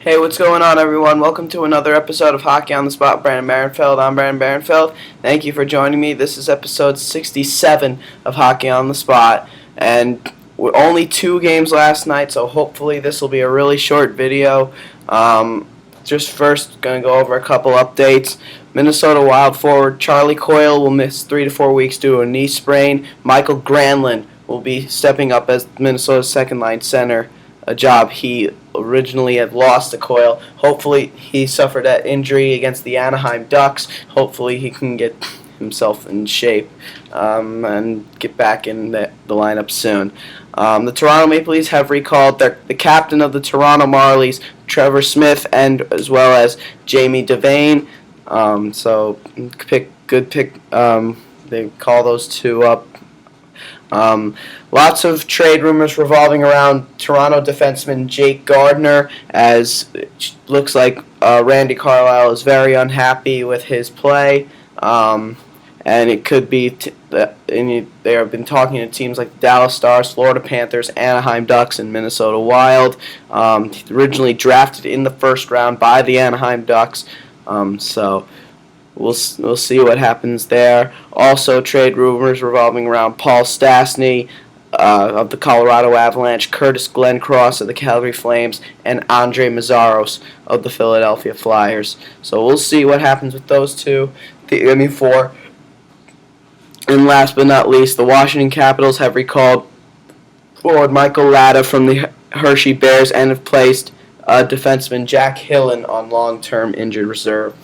Hey, what's going on, everyone? Welcome to another episode of Hockey on the Spot. Brandon Barenfeld. I'm Brandon Barenfeld. Thank you for joining me. This is episode 67 of Hockey on the Spot, and we're only 2 games last night, so hopefully this will be a really short video. Just first, going to go over a couple updates. Minnesota Wild forward Charlie Coyle will miss 3 to 4 weeks due to a knee sprain. Michael Granlund will be stepping up as Minnesota's second-line center, a job he originally had lost to Coyle. Hopefully he suffered that injury against the Anaheim Ducks. Hopefully he can get himself in shape and get back in the lineup soon. The Toronto Maple Leafs have recalled the captain of the Toronto Marlies, Trevor Smith, and as well as Jamie Devane. So good pick. They call those two up. Lots of trade rumors revolving around Toronto defenseman Jake Gardiner, as it looks like Randy Carlyle is very unhappy with his play, and it could be they have been talking to teams like the Dallas Stars, Florida Panthers, Anaheim Ducks, and Minnesota Wild. Originally drafted in the first round by the Anaheim Ducks, so We'll see what happens there. Also, trade rumors revolving around Paul Stastny of the Colorado Avalanche, Curtis Glencross of the Calgary Flames, and Andre Mazzaros of the Philadelphia Flyers. So we'll see what happens with those two. Four. And last but not least, the Washington Capitals have recalled forward Michael Latta from the Hershey Bears and have placed defenseman Jack Hillen on long-term injured reserve.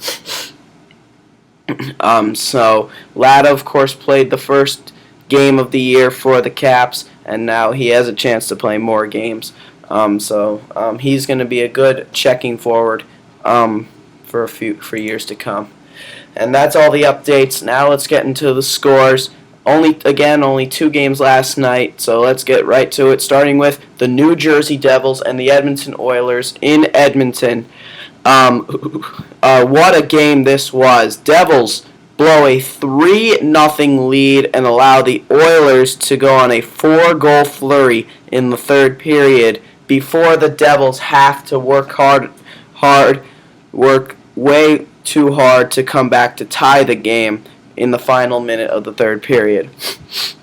So Latta, of course, played the first game of the year for the Caps, and now he has a chance to play more games. He's going to be a good checking forward for years to come. And that's all the updates. Now let's get into the scores. Only 2 games last night, so let's get right to it. Starting with the New Jersey Devils and the Edmonton Oilers in Edmonton. What a game this was. Devils blow a 3-0 lead and allow the Oilers to go on a 4-goal flurry in the third period before the Devils have to work way too hard to come back to tie the game in the final minute of the third period.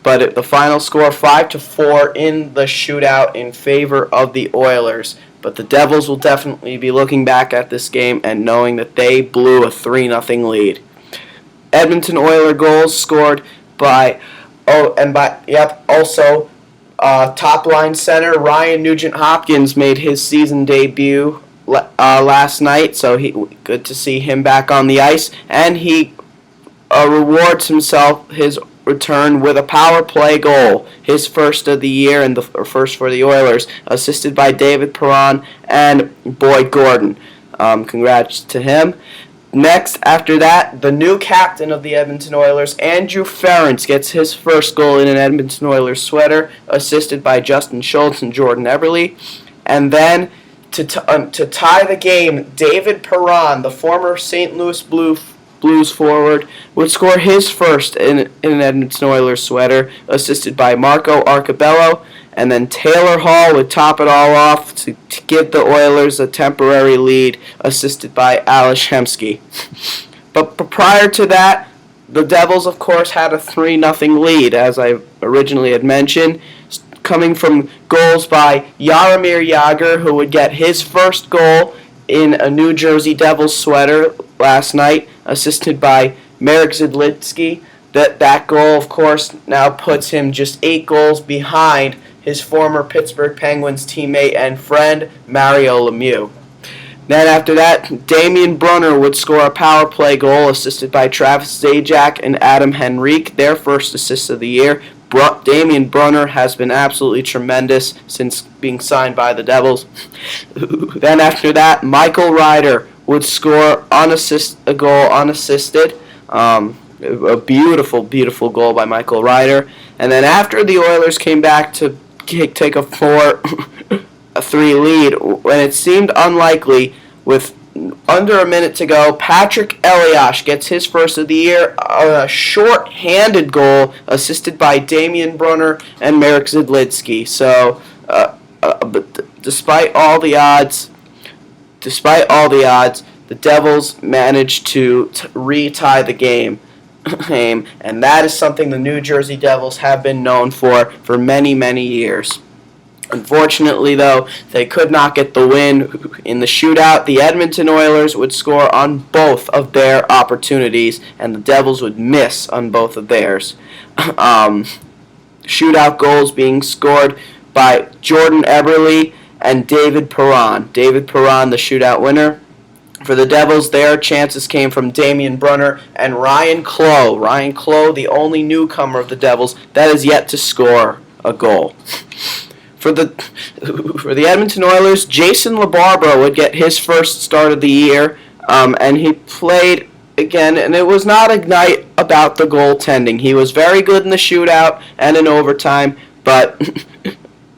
But the final score 5-4 in the shootout in favor of the Oilers. But the Devils will definitely be looking back at this game and knowing that they blew a 3-0 lead. Edmonton Oilers goals scored by top line center Ryan Nugent-Hopkins made his season debut last night, so good to see him back on the ice, and he rewards his return with a power play goal, his first of the year and first for the Oilers, assisted by David Perron and Boyd Gordon. Congrats to him. Next, after that, the new captain of the Edmonton Oilers, Andrew Ference, gets his first goal in an Edmonton Oilers sweater, assisted by Justin Schultz and Jordan Eberle. And then, to tie the game, David Perron, the former St. Louis Blues forward, would score his first in an Edmonton Oilers sweater, assisted by Marco Arcobello, and then Taylor Hall would top it all off to give the Oilers a temporary lead, assisted by Ales Hemsky. But prior to that, the Devils, of course, had a 3-0 lead, as I originally had mentioned, coming from goals by Jaromir Jagr, who would get his first goal in a New Jersey Devils sweater last night, assisted by Marek Zidlitsky. That goal, of course, now puts him just 8 goals behind his former Pittsburgh Penguins teammate and friend, Mario Lemieux. Then after that, Damian Brunner would score a power play goal, assisted by Travis Zajac and Adam Henrique, their first assist of the year. Damian Brunner has been absolutely tremendous since being signed by the Devils. Then after that, Michael Ryder would score a goal unassisted. A beautiful, beautiful goal by Michael Ryder. And then after the Oilers came back to take a 4-3 lead, when it seemed unlikely, with under a minute to go, Patrick Elias gets his first of the year, a short-handed goal assisted by Damian Brunner and Marek Zidlitsky. So, despite all the odds, despite all the odds, the Devils managed to retie the game. And that is something the New Jersey Devils have been known for many, many years. Unfortunately, though, they could not get the win in the shootout. The Edmonton Oilers would score on both of their opportunities, and the Devils would miss on both of theirs. Shootout goals being scored by Jordan Eberle and David Perron. David Perron, the shootout winner. For the Devils, their chances came from Damian Brunner and Ryan Clough. Ryan Clough, the only newcomer of the Devils that is yet to score a goal. For the Edmonton Oilers, Jason LaBarbera would get his first start of the year, and he played again, and it was not a night about the goaltending. He was very good in the shootout and in overtime, but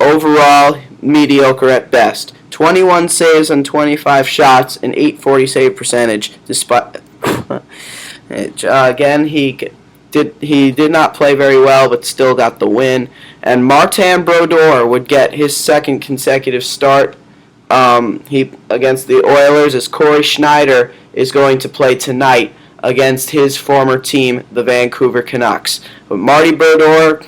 overall, mediocre at best. 21 saves on 25 shots, and .840 save percentage. Despite again, he did not play very well, but still got the win. And Martin Brodeur would get his second consecutive start against the Oilers, as Corey Schneider is going to play tonight against his former team, the Vancouver Canucks. But Marty Brodeur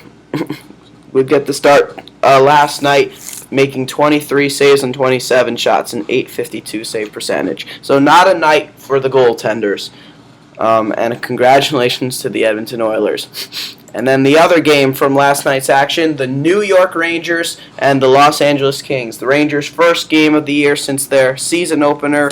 would get the start last night, making 23 saves on 27 shots and .852 save percentage. So not a night for the goaltenders. And congratulations to the Edmonton Oilers. And then the other game from last night's action, the New York Rangers and the Los Angeles Kings. The Rangers' first game of the year since their season opener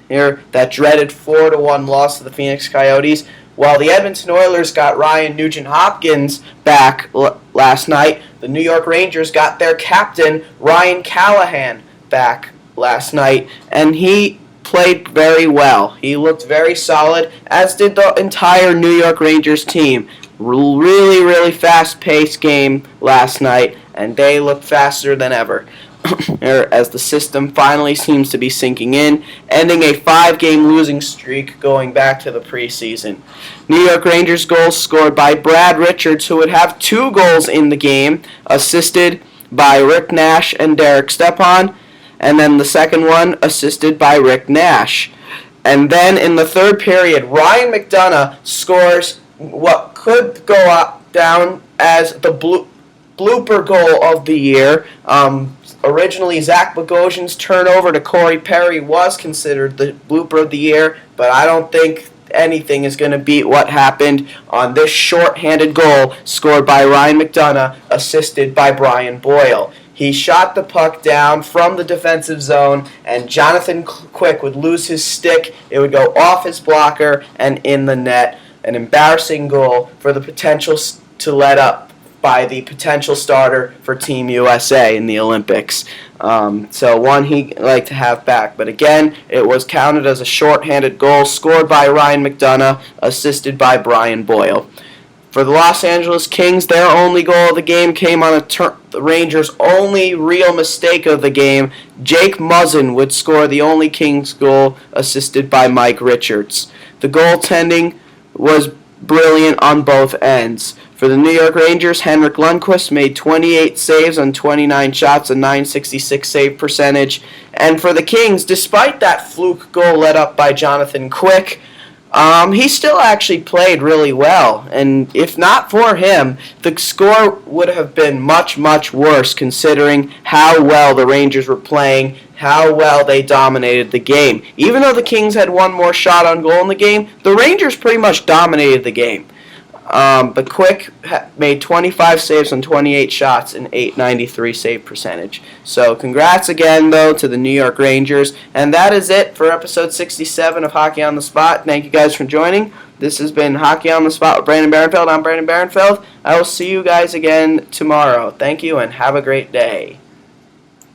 here, that dreaded 4-1 loss to the Phoenix Coyotes. While the Edmonton Oilers got Ryan Nugent-Hopkins back last night, the New York Rangers got their captain, Ryan Callahan, back last night, and he played very well. He looked very solid, as did the entire New York Rangers team. Really, really fast-paced game last night, and they looked faster than ever as the system finally seems to be sinking in, ending a 5-game losing streak going back to the preseason. New York Rangers goals scored by Brad Richards, who would have 2 goals in the game, assisted by Rick Nash and Derek Stepan, and then the second one assisted by Rick Nash. And then in the third period, Ryan McDonagh scores what could go down as the blooper goal of the year. Originally, Zach Bogosian's turnover to Corey Perry was considered the blooper of the year, but I don't think anything is going to beat what happened on this short-handed goal scored by Ryan McDonagh, assisted by Brian Boyle. He shot the puck down from the defensive zone, and Jonathan Quick would lose his stick. It would go off his blocker and in the net. An embarrassing goal for the potential to let up by the potential starter for Team USA in the Olympics. So one he'd like to have back. But again, it was counted as a short-handed goal scored by Ryan McDonagh, assisted by Brian Boyle. For the Los Angeles Kings, their only goal of the game came on the Rangers' only real mistake of the game. Jake Muzzin would score the only Kings goal, assisted by Mike Richards. The goaltending was brilliant on both ends. For the New York Rangers, Henrik Lundqvist made 28 saves on 29 shots, a .966 save percentage. And for the Kings, despite that fluke goal let up by Jonathan Quick, he still actually played really well. And if not for him, the score would have been much, much worse, considering how well the Rangers were playing, how well they dominated the game. Even though the Kings had one more shot on goal in the game, the Rangers pretty much dominated the game. But Quick made 25 saves on 28 shots and .893 save percentage. So congrats again, though, to the New York Rangers. And that is it for episode 67 of Hockey on the Spot. Thank you guys for joining. This has been Hockey on the Spot with Brandon Barenfeld. I'm Brandon Barenfeld. I will see you guys again tomorrow. Thank you and have a great day.